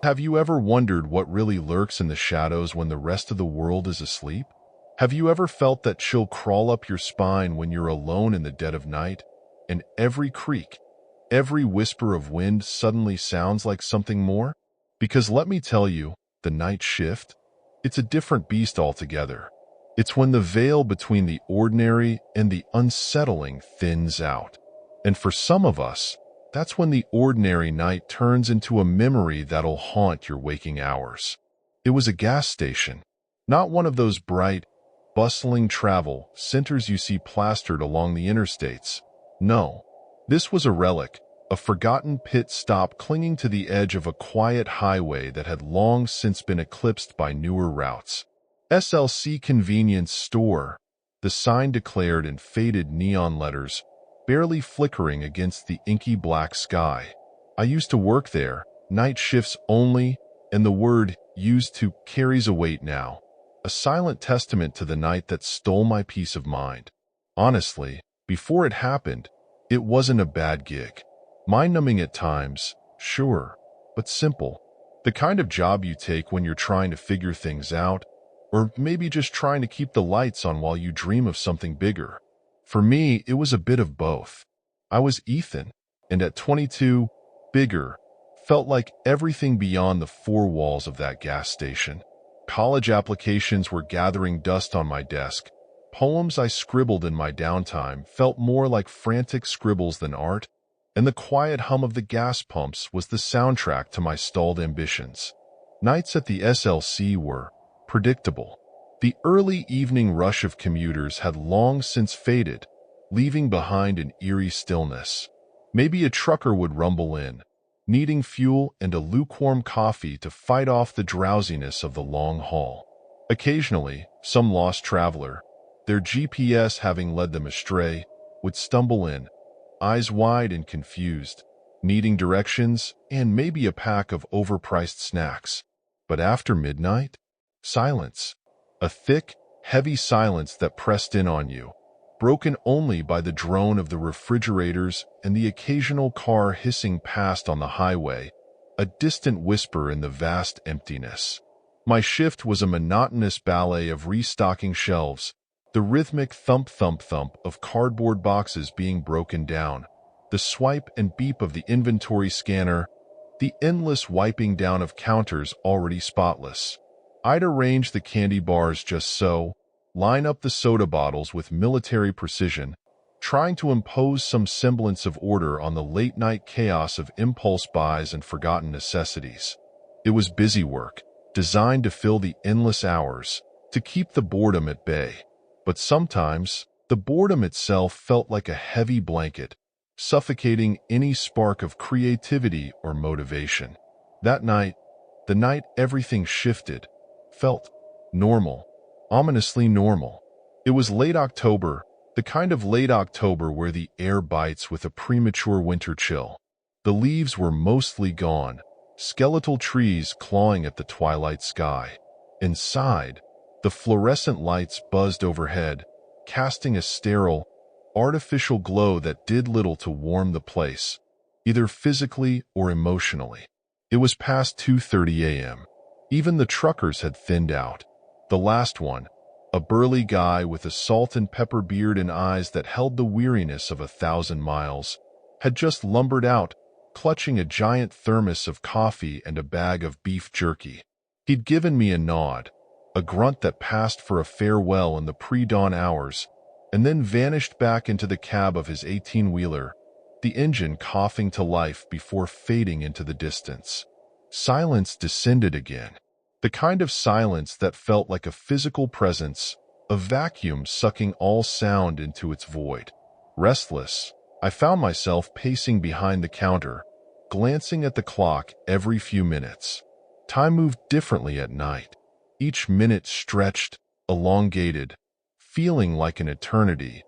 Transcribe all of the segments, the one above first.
Have you ever wondered what really lurks in the shadows when the rest of the world is asleep? Have you ever felt that chill crawl up your spine when you're alone in the dead of night, and every creak, every whisper of wind suddenly sounds like something more? Because let me tell you, the night shift, it's a different beast altogether. It's when the veil between the ordinary and the unsettling thins out. And for some of us, that's when the ordinary night turns into a memory that'll haunt your waking hours. It was a gas station, not one of those bright, bustling travel centers you see plastered along the interstates. No, this was a relic, a forgotten pit stop clinging to the edge of a quiet highway that had long since been eclipsed by newer routes. SLC Convenience Store, the sign declared in faded neon letters, barely flickering against the inky black sky. I used to work there, night shifts only, and the word used to carries a weight now, a silent testament to the night that stole my peace of mind. Honestly, before it happened, it wasn't a bad gig. Mind-numbing at times, sure, but simple. The kind of job you take when you're trying to figure things out, or maybe just trying to keep the lights on while you dream of something bigger. For me, it was a bit of both. I was Ethan, and at 22, bigger, felt like everything beyond the four walls of that gas station. College applications were gathering dust on my desk. Poems I scribbled in my downtime felt more like frantic scribbles than art, and the quiet hum of the gas pumps was the soundtrack to my stalled ambitions. Nights at the SLC were predictable. The early evening rush of commuters had long since faded, leaving behind an eerie stillness. Maybe a trucker would rumble in, needing fuel and a lukewarm coffee to fight off the drowsiness of the long haul. Occasionally, some lost traveler, their GPS having led them astray, would stumble in, eyes wide and confused, needing directions and maybe a pack of overpriced snacks. But after midnight, silence. A thick, heavy silence that pressed in on you, broken only by the drone of the refrigerators and the occasional car hissing past on the highway, a distant whisper in the vast emptiness. My shift was a monotonous ballet of restocking shelves, the rhythmic thump-thump-thump of cardboard boxes being broken down, the swipe and beep of the inventory scanner, the endless wiping down of counters already spotless. I'd arrange the candy bars just so, line up the soda bottles with military precision, trying to impose some semblance of order on the late-night chaos of impulse buys and forgotten necessities. It was busy work, designed to fill the endless hours, to keep the boredom at bay. But sometimes, the boredom itself felt like a heavy blanket, suffocating any spark of creativity or motivation. That night, the night everything shifted, felt normal, ominously normal. It was late October, the kind of late October where the air bites with a premature winter chill. The leaves were mostly gone, skeletal trees clawing at the twilight sky. Inside, the fluorescent lights buzzed overhead, casting a sterile, artificial glow that did little to warm the place, either physically or emotionally. It was past 2:30 a.m. Even the truckers had thinned out. The last one, a burly guy with a salt and pepper beard and eyes that held the weariness of 1,000 miles, had just lumbered out, clutching a giant thermos of coffee and a bag of beef jerky. He'd given me a nod, a grunt that passed for a farewell in the pre-dawn hours, and then vanished back into the cab of his 18-wheeler, the engine coughing to life before fading into the distance. Silence descended again. The kind of silence that felt like a physical presence, a vacuum sucking all sound into its void. Restless, I found myself pacing behind the counter, glancing at the clock every few minutes. Time moved differently at night. Each minute stretched, elongated, feeling like an eternity.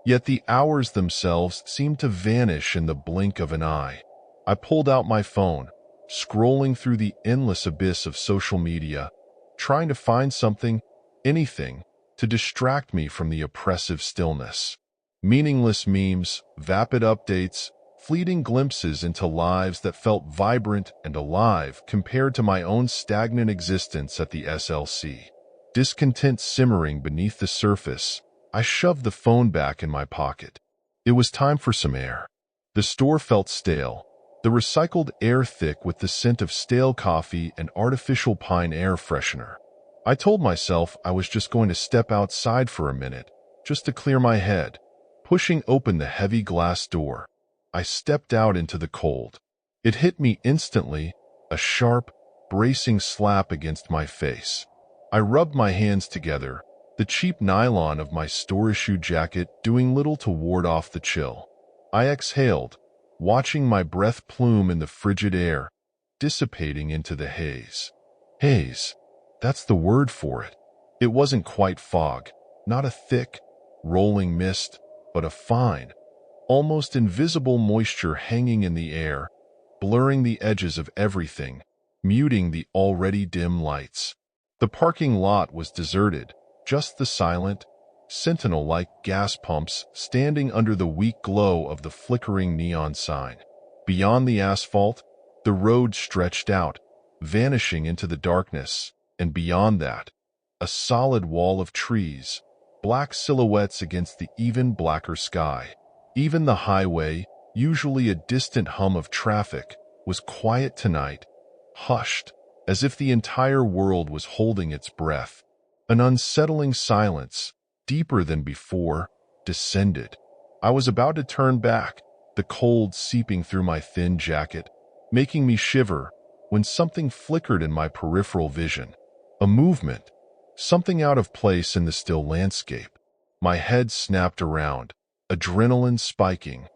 Yet the hours themselves seemed to vanish in the blink of an eye. I pulled out my phone, scrolling through the endless abyss of social media, trying to find something, anything, to distract me from the oppressive stillness. Meaningless memes, vapid updates, fleeting glimpses into lives that felt vibrant and alive compared to my own stagnant existence at the SLC. Discontent simmering beneath the surface, I shoved the phone back in my pocket. It was time for some air. The store felt stale, the recycled air thick with the scent of stale coffee and artificial pine air freshener. I told myself I was just going to step outside for a minute, just to clear my head. Pushing open the heavy glass door, I stepped out into the cold. It hit me instantly, a sharp, bracing slap against my face. I rubbed my hands together, the cheap nylon of my store-issued jacket doing little to ward off the chill. I exhaled, watching my breath plume in the frigid air, dissipating into the haze. Haze. That's the word for it. It wasn't quite fog, not a thick, rolling mist, but a fine, almost invisible moisture hanging in the air, blurring the edges of everything, muting the already dim lights. The parking lot was deserted, just the silent, sentinel-like gas pumps standing under the weak glow of the flickering neon sign. Beyond the asphalt, the road stretched out, vanishing into the darkness, and beyond that, a solid wall of trees, black silhouettes against the even blacker sky. Even the highway, usually a distant hum of traffic, was quiet tonight, hushed, as if the entire world was holding its breath. An unsettling silence, deeper than before, descended. I was about to turn back, the cold seeping through my thin jacket, making me shiver, when something flickered in my peripheral vision. A movement, something out of place in the still landscape. My head snapped around, adrenaline spiking,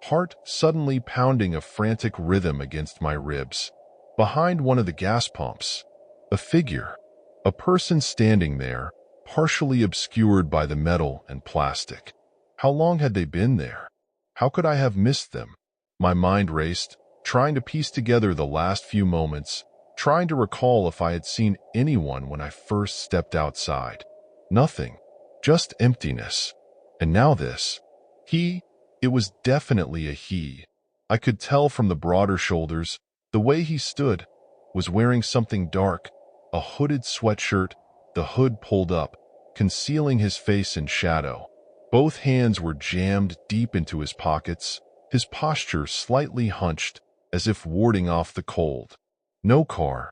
heart suddenly pounding a frantic rhythm against my ribs. Behind one of the gas pumps, a figure, a person standing there, partially obscured by the metal and plastic. How long had they been there? How could I have missed them? My mind raced, trying to piece together the last few moments, trying to recall if I had seen anyone when I first stepped outside. Nothing, just emptiness. And now this. It was definitely a he. I could tell from the broader shoulders, the way he stood, was wearing something dark, a hooded sweatshirt, the hood pulled up, concealing his face in shadow. Both hands were jammed deep into his pockets, his posture slightly hunched, as if warding off the cold. No car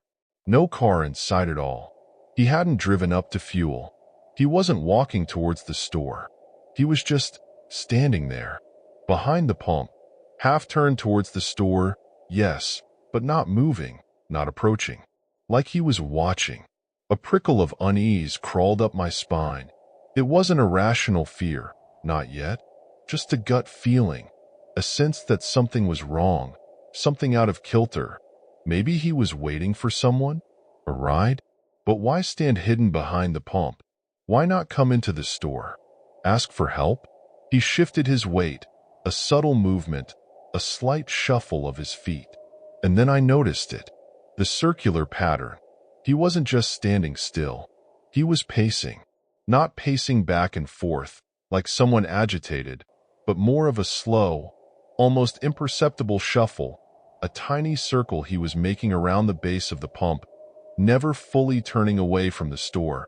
in sight at all. He hadn't driven up to fuel. He wasn't walking towards the store. He was just standing there, behind the pump, half turned towards the store, yes, but not moving, not approaching. Like he was watching. A prickle of unease crawled up my spine. It wasn't a rational fear, not yet, just a gut feeling, a sense that something was wrong, something out of kilter. Maybe he was waiting for someone? A ride? But why stand hidden behind the pump? Why not come into the store? Ask for help? He shifted his weight, a subtle movement, a slight shuffle of his feet. And then I noticed it. The circular pattern. He wasn't just standing still. He was pacing. Not pacing back and forth, like someone agitated, but more of a slow, almost imperceptible shuffle, a tiny circle he was making around the base of the pump, never fully turning away from the store,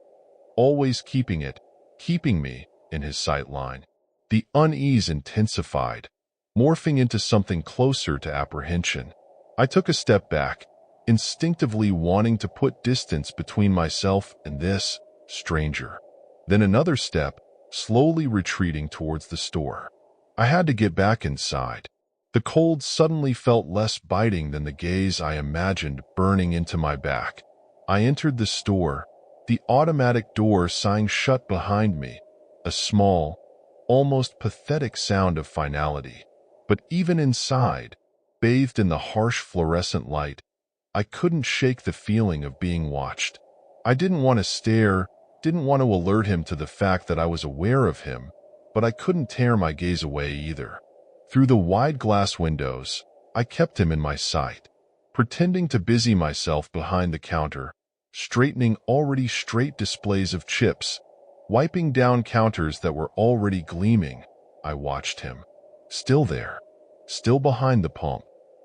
always keeping me, in his sight line. The unease intensified, morphing into something closer to apprehension. I took a step back, instinctively wanting to put distance between myself and this stranger. Then another step, slowly retreating towards the store. I had to get back inside. The cold suddenly felt less biting than the gaze I imagined burning into my back. I entered the store, the automatic door sighing shut behind me, a small, almost pathetic sound of finality. But even inside, bathed in the harsh fluorescent light, I couldn't shake the feeling of being watched. I didn't want to stare, didn't want to alert him to the fact that I was aware of him, but I couldn't tear my gaze away either. Through the wide glass windows, I kept him in my sight, pretending to busy myself behind the counter, straightening already straight displays of chips, wiping down counters that were already gleaming. I watched him. Still there. still behind the pump,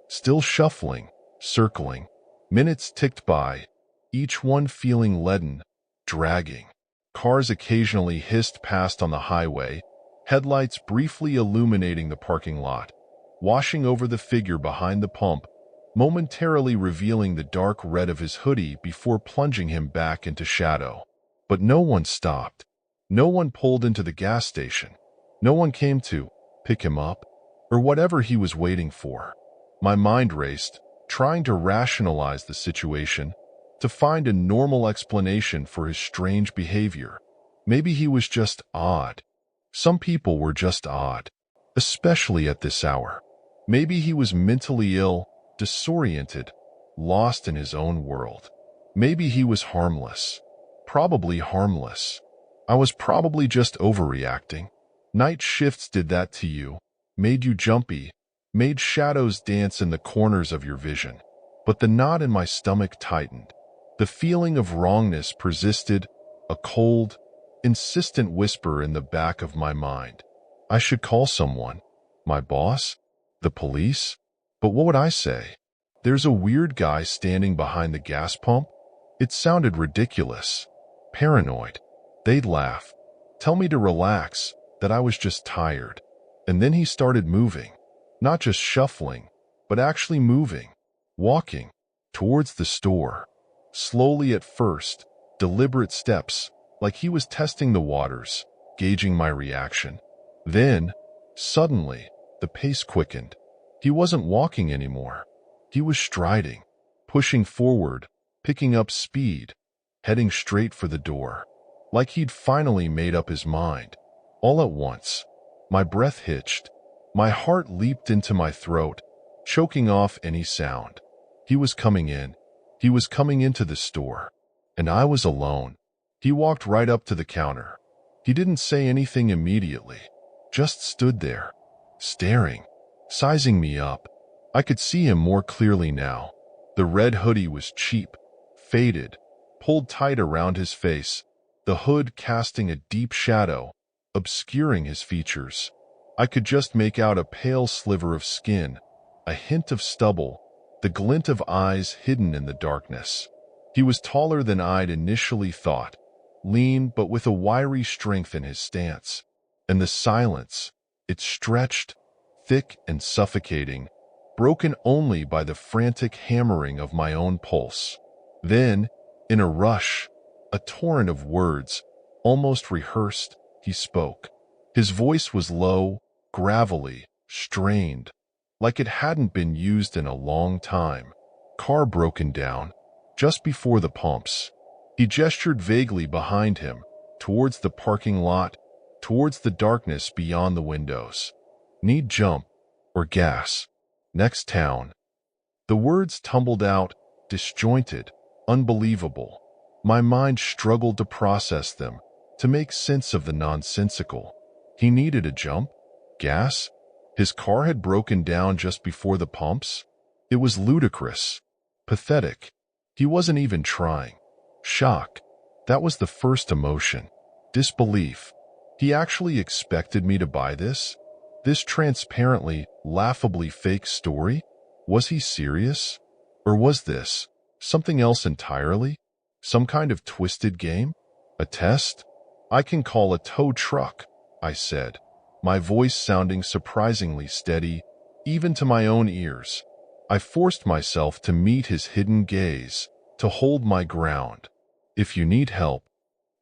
still shuffling, circling. Minutes ticked by, each one feeling leaden, dragging. Cars occasionally hissed past on the highway, headlights briefly illuminating the parking lot, washing over the figure behind the pump, momentarily revealing the dark red of his hoodie before plunging him back into shadow. But no one stopped. No one pulled into the gas station. No one came to pick him up, or whatever he was waiting for. My mind raced, trying to rationalize the situation, to find a normal explanation for his strange behavior. Maybe he was just odd. Some people were just odd, especially at this hour. Maybe he was mentally ill, disoriented, lost in his own world. Maybe he was harmless. Probably harmless. I was probably just overreacting. Night shifts did that to you, made you jumpy, made shadows dance in the corners of your vision. But the knot in my stomach tightened. The feeling of wrongness persisted, a cold, insistent whisper in the back of my mind. I should call someone. My boss? The police? But what would I say? There's a weird guy standing behind the gas pump? It sounded ridiculous. Paranoid. They'd laugh. Tell me to relax, that I was just tired. And then he started moving. Not just shuffling, but actually moving. Walking. Towards the store. Slowly at first, deliberate steps, like he was testing the waters, gauging my reaction. Then, suddenly, the pace quickened. He wasn't walking anymore. He was striding, pushing forward, picking up speed, heading straight for the door. Like he'd finally made up his mind. All at once, my breath hitched. My heart leaped into my throat, choking off any sound. He was coming in. He was coming into the store. And I was alone. He walked right up to the counter. He didn't say anything immediately. Just stood there, staring, sizing me up. I could see him more clearly now. The red hoodie was cheap, faded, pulled tight around his face, the hood casting a deep shadow, obscuring his features. I could just make out a pale sliver of skin, a hint of stubble, the glint of eyes hidden in the darkness. He was taller than I'd initially thought, lean but with a wiry strength in his stance. And the silence, it stretched, thick and suffocating, broken only by the frantic hammering of my own pulse. Then, in a rush, a torrent of words, almost rehearsed, he spoke. His voice was low, gravelly, strained, like it hadn't been used in a long time. Car broken down, just before the pumps. He gestured vaguely behind him, towards the parking lot, towards the darkness beyond the windows. Need jump, or gas. Next town. The words tumbled out, disjointed, unbelievable. My mind struggled to process them, to make sense of the nonsensical. He needed a jump? Gas? His car had broken down just before the pumps? It was ludicrous. Pathetic. He wasn't even trying. Shock. That was the first emotion. Disbelief. He actually expected me to buy this? This transparently, laughably fake story? Was he serious? Or was this something else entirely? Some kind of twisted game? A test? I can call a tow truck, I said, my voice sounding surprisingly steady, even to my own ears. I forced myself to meet his hidden gaze, to hold my ground. If you need help.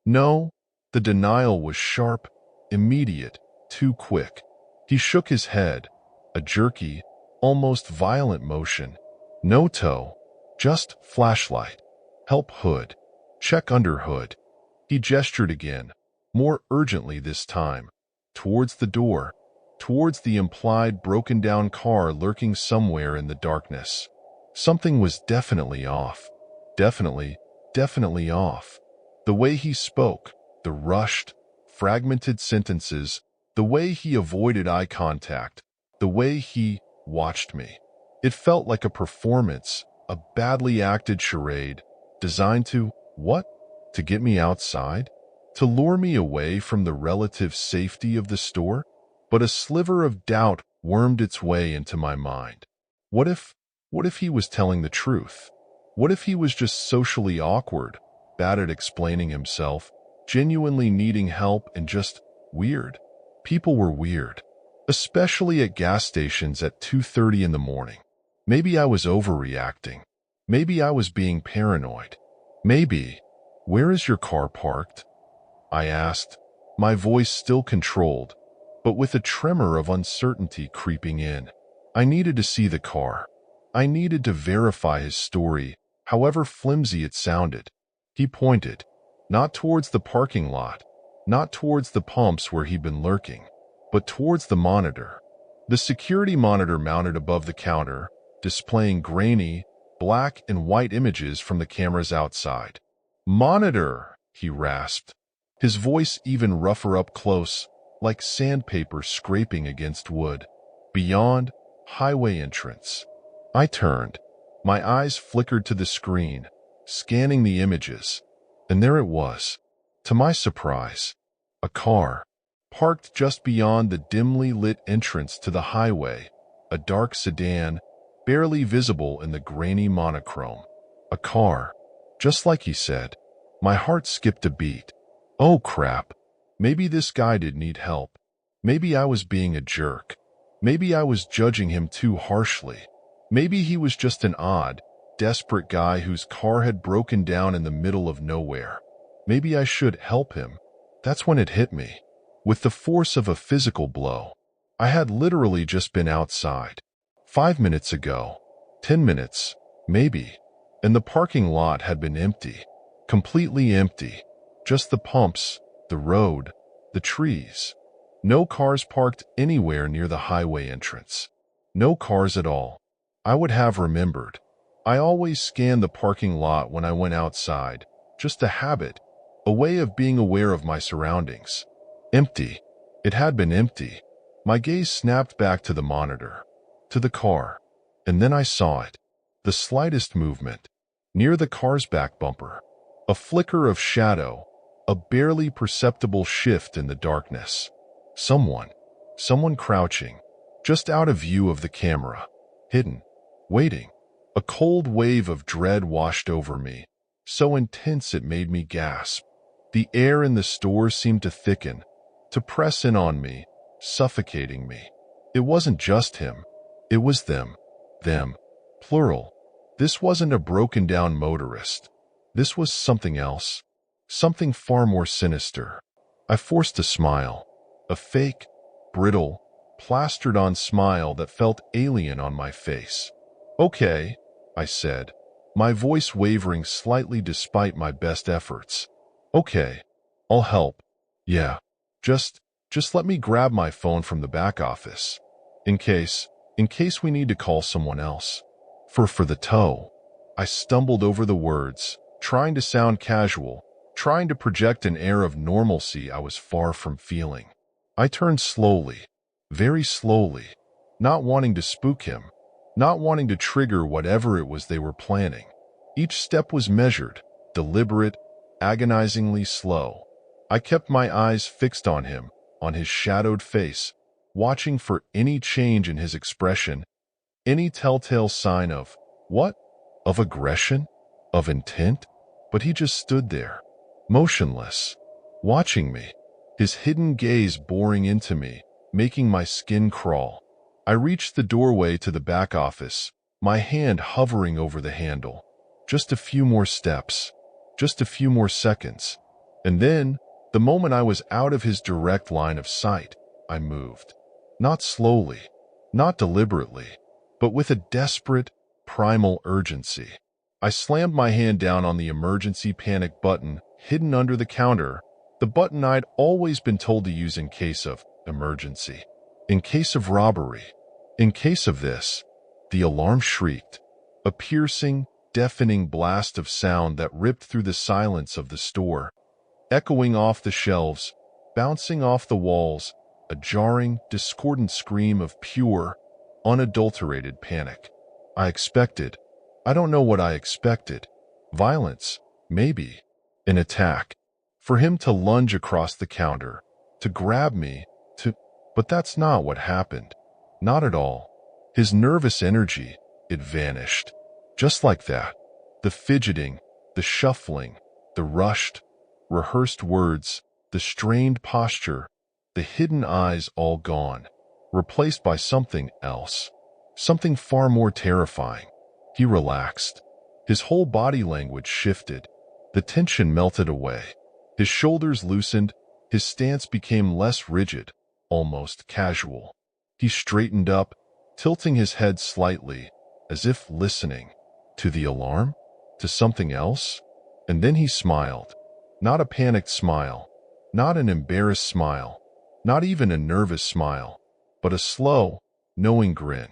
No, the denial was sharp, immediate, too quick. He shook his head, a jerky, almost violent motion. No tow, just flashlight. Help hood. Check under hood. He gestured again, more urgently this time, towards the door, towards the implied broken-down car lurking somewhere in the darkness. Something was definitely off. Definitely off. The way he spoke, the rushed, fragmented sentences, the way he avoided eye contact, the way he watched me. It felt like a performance, a badly acted charade, designed to, what? To get me outside? To lure me away from the relative safety of the store? But a sliver of doubt wormed its way into my mind. What if, what if he was telling the truth? What if he was just socially awkward, bad at explaining himself, genuinely needing help, and just weird? People were weird, especially at gas stations at 2:30 in the morning. Maybe I was overreacting. Maybe I was being paranoid. Maybe. "Where is your car parked?" I asked, my voice still controlled, but with a tremor of uncertainty creeping in. I needed to see the car. I needed to verify his story, however flimsy it sounded. He pointed, not towards the parking lot, not towards the pumps where he'd been lurking, but towards the monitor. The security monitor mounted above the counter, displaying grainy, black and white images from the cameras outside. "Monitor," he rasped, his voice even rougher up close, like sandpaper scraping against wood. "Beyond, highway entrance." I turned. My eyes flickered to the screen, scanning the images. And there it was. To my surprise, a car, parked just beyond the dimly lit entrance to the highway, a dark sedan, barely visible in the grainy monochrome. A car, just like he said. My heart skipped a beat. Oh crap. Maybe this guy did need help. Maybe I was being a jerk. Maybe I was judging him too harshly. Maybe he was just an odd, desperate guy whose car had broken down in the middle of nowhere. Maybe I should help him. That's when it hit me. With the force of a physical blow. I had literally just been outside. 5 minutes ago. 10 minutes, maybe. And the parking lot had been empty. Completely empty. Just the pumps, the road, the trees. No cars parked anywhere near the highway entrance. No cars at all. I would have remembered. I always scanned the parking lot when I went outside. Just a habit. A way of being aware of my surroundings. Empty. It had been empty. My gaze snapped back to the monitor. To the car. And then I saw it. The slightest movement. Near the car's back bumper. A flicker of shadow. A barely perceptible shift in the darkness. Someone crouching. Just out of view of the camera. Hidden. Waiting. A cold wave of dread washed over me. So intense it made me gasp. The air in the store seemed to thicken. To press in on me. Suffocating me. It wasn't just him. It was them. Them. Plural. This wasn't a broken down motorist. This was something else. Something far more sinister. I forced a smile. A fake, brittle, plastered on smile that felt alien on my face. "Okay," I said, my voice wavering slightly despite my best efforts. "Okay, I'll help. Yeah, just let me grab my phone from the back office. In case we need to call someone else. For the tow." I stumbled over the words, trying to sound casual, trying to project an air of normalcy I was far from feeling. I turned slowly, very slowly, not wanting to spook him, not wanting to trigger whatever it was they were planning. Each step was measured, deliberate, agonizingly slow. I kept my eyes fixed on him, on his shadowed face, watching for any change in his expression, any telltale sign of, what? Of aggression? Of intent? But he just stood there, motionless, watching me, his hidden gaze boring into me, making my skin crawl. I reached the doorway to the back office, my hand hovering over the handle. Just a few more steps, just a few more seconds. And then, the moment I was out of his direct line of sight, I moved. Not slowly, not deliberately, but with a desperate, primal urgency. I slammed my hand down on the emergency panic button hidden under the counter, the button I'd always been told to use in case of emergency. In case of robbery. In case of this. The alarm shrieked. A piercing, deafening blast of sound that ripped through the silence of the store, echoing off the shelves, bouncing off the walls, a jarring, discordant scream of pure, unadulterated panic. I don't know what I expected. Violence, maybe. An attack. For him to lunge across the counter, to grab me, but that's not what happened. Not at all. His nervous energy, it vanished. Just like that. The fidgeting, the shuffling, the rushed, rehearsed words, the strained posture, the hidden eyes all gone, replaced by something else. Something far more terrifying. He relaxed. His whole body language shifted. The tension melted away. His shoulders loosened. His stance became less rigid, almost casual. He straightened up, tilting his head slightly, as if listening. To the alarm? To something else? And then he smiled. Not a panicked smile. Not an embarrassed smile. Not even a nervous smile. But a slow, knowing grin.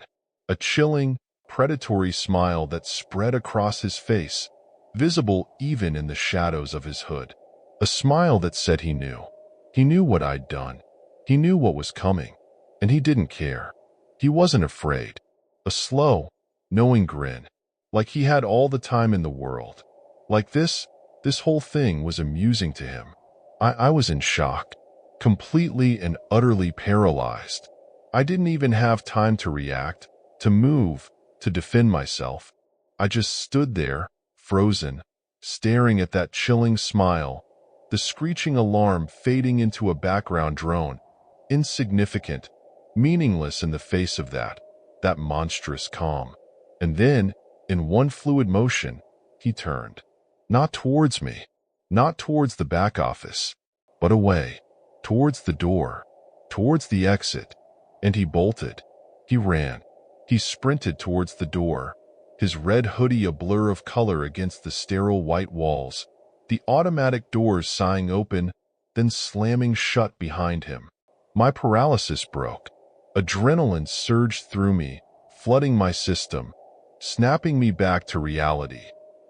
A chilling, predatory smile that spread across his face, visible even in the shadows of his hood. A smile that said he knew. He knew what I'd done. He knew what was coming. And he didn't care. He wasn't afraid. A slow, knowing grin. Like he had all the time in the world. Like this whole thing was amusing to him. I was in shock. Completely and utterly paralyzed. I didn't even have time to react, to move, to defend myself. I just stood there, frozen, staring at that chilling smile, the screeching alarm fading into a background drone, insignificant, meaningless in the face of that monstrous calm. And then, in one fluid motion, he turned. Not towards me, not towards the back office, but away, towards the door, towards the exit. And he bolted. He ran. He sprinted towards the door, his red hoodie a blur of color against the sterile white walls, the automatic doors sighing open, then slamming shut behind him. My paralysis broke. Adrenaline surged through me, flooding my system, snapping me back to reality.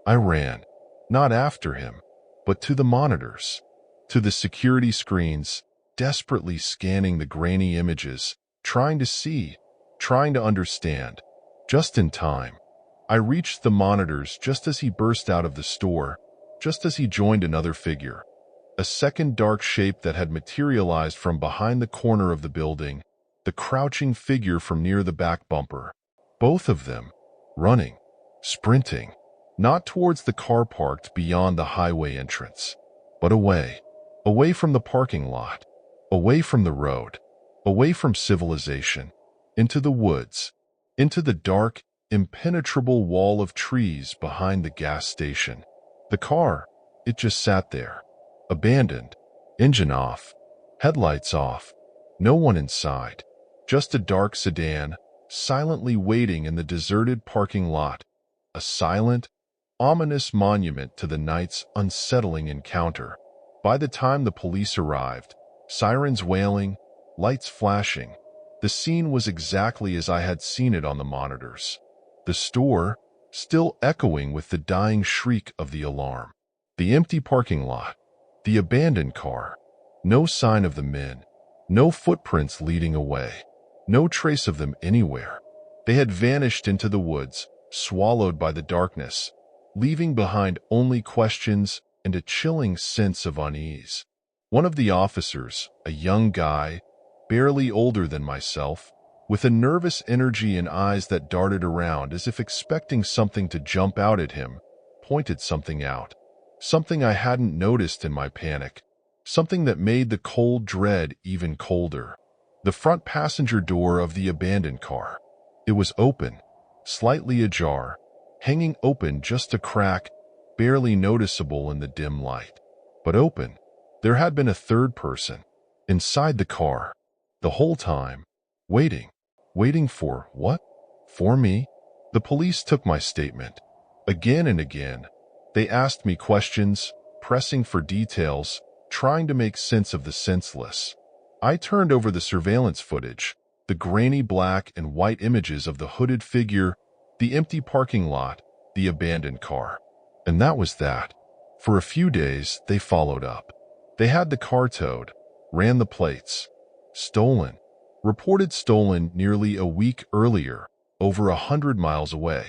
I ran, not after him, but to the monitors, to the security screens, desperately scanning the grainy images, trying to see, trying to understand. Just in time. I reached the monitors just as he burst out of the store, just as he joined another figure. A second dark shape that had materialized from behind the corner of the building, the crouching figure from near the back bumper. Both of them, running, sprinting, not towards the car parked beyond the highway entrance, but away, away from the parking lot, away from the road, away from civilization, into the woods, into the dark, impenetrable wall of trees behind the gas station. The car, it just sat there, abandoned, engine off, headlights off, no one inside, just a dark sedan, silently waiting in the deserted parking lot, a silent, ominous monument to the night's unsettling encounter. By the time the police arrived, sirens wailing, lights flashing, the scene was exactly as I had seen it on the monitors. The store, still echoing with the dying shriek of the alarm. The empty parking lot. The abandoned car. No sign of the men. No footprints leading away. No trace of them anywhere. They had vanished into the woods, swallowed by the darkness, leaving behind only questions and a chilling sense of unease. One of the officers, a young guy, barely older than myself, with a nervous energy and eyes that darted around as if expecting something to jump out at him, pointed something out. Something I hadn't noticed in my panic. Something that made the cold dread even colder. The front passenger door of the abandoned car. It was open, slightly ajar, hanging open just a crack, barely noticeable in the dim light. But open. There had been a third person, inside the car, the whole time, waiting. Waiting for what? For me? The police took my statement. Again and again, they asked me questions, pressing for details, trying to make sense of the senseless. I turned over the surveillance footage, the grainy black and white images of the hooded figure, the empty parking lot, the abandoned car. And that was that. For a few days, they followed up. They had the car towed, ran the plates. Stolen. Reported stolen nearly a week earlier, over 100 miles away.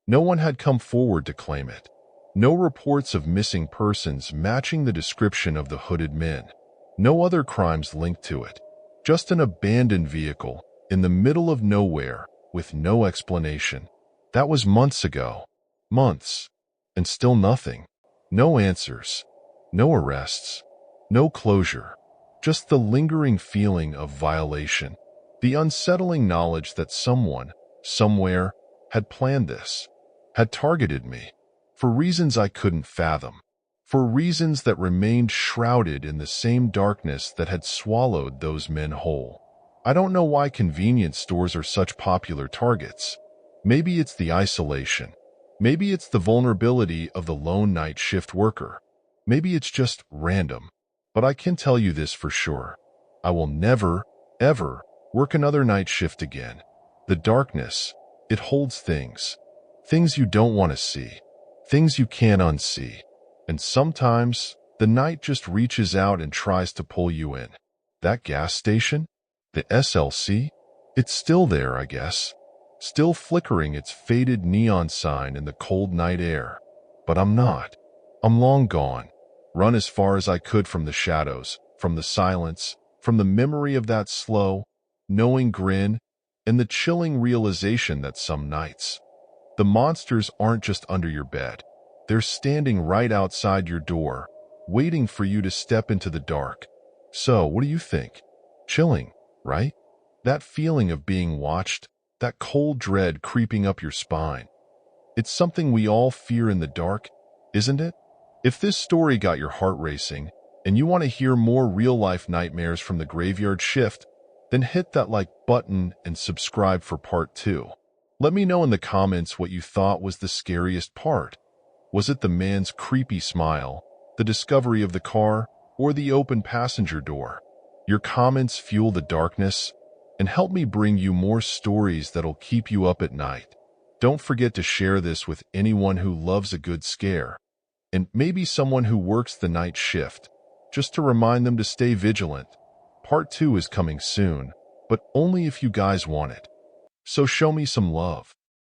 No one had come forward to claim it. No reports of missing persons matching the description of the hooded men. No other crimes linked to it. Just an abandoned vehicle, in the middle of nowhere, with no explanation. That was months ago. Months. And still nothing. No answers. No arrests. No closure. Just the lingering feeling of violation. The unsettling knowledge that someone, somewhere, had planned this. Had targeted me. For reasons I couldn't fathom. For reasons that remained shrouded in the same darkness that had swallowed those men whole. I don't know why convenience stores are such popular targets. Maybe it's the isolation. Maybe it's the vulnerability of the lone night shift worker. Maybe it's just random. But I can tell you this for sure. I will never, ever work another night shift again. The darkness, it holds things. Things you don't want to see. Things you can't unsee. And sometimes, the night just reaches out and tries to pull you in. That gas station? The SLC? It's still there, I guess. Still flickering its faded neon sign in the cold night air. But I'm not. I'm long gone. Run as far as I could from the shadows, from the silence, from the memory of that slow, knowing grin, and the chilling realization that some nights, the monsters aren't just under your bed. They're standing right outside your door, waiting for you to step into the dark. So, what do you think? Chilling, right? That feeling of being watched, that cold dread creeping up your spine. It's something we all fear in the dark, isn't it? If this story got your heart racing, and you want to hear more real-life nightmares from the graveyard shift, then hit that like button and subscribe for part 2. Let me know in the comments what you thought was the scariest part. Was it the man's creepy smile, the discovery of the car, or the open passenger door? Your comments fuel the darkness and help me bring you more stories that'll keep you up at night. Don't forget to share this with anyone who loves a good scare, and maybe someone who works the night shift, just to remind them to stay vigilant. Part 2 is coming soon, but only if you guys want it. So show me some love.